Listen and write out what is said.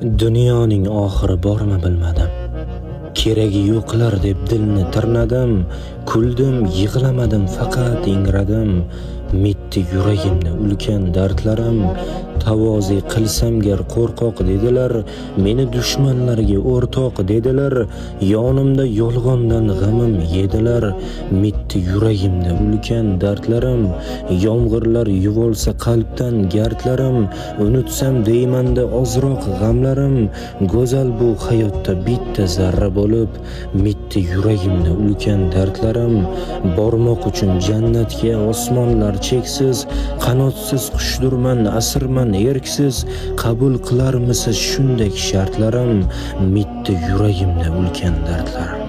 Dunyoning oxiri bormi bilmadim. Keragi yo'qlar deb dilni tirnadim. Kuldim, yig'lamadim, faqat ingradim. Mitdi yuragimni ulkan dardlarim. Tavozi qilsam gar qo'rqoq dedilar. Meni dushmanlarga o'rtoq dedilar. Yonimda yolg'ondan g'amim yedilar. Mitdi yuragimni ulkan dardlarim. Yomg'irlar yuvolsa qalbdan gardlarim. Unutsam deymanda ozroq g'amlarim. Go'zal bu hayotda bitta zarra bo'lib, mitdi yuragimni ulkan dardlarim. Bormoq uchun jannatga osmonlar cheksiz, qanotsiz qushdirman, asirman erksiz. Qabul qilarmisiz shunday shartlarim? Mitdi yuragimni ulkan dardlarim.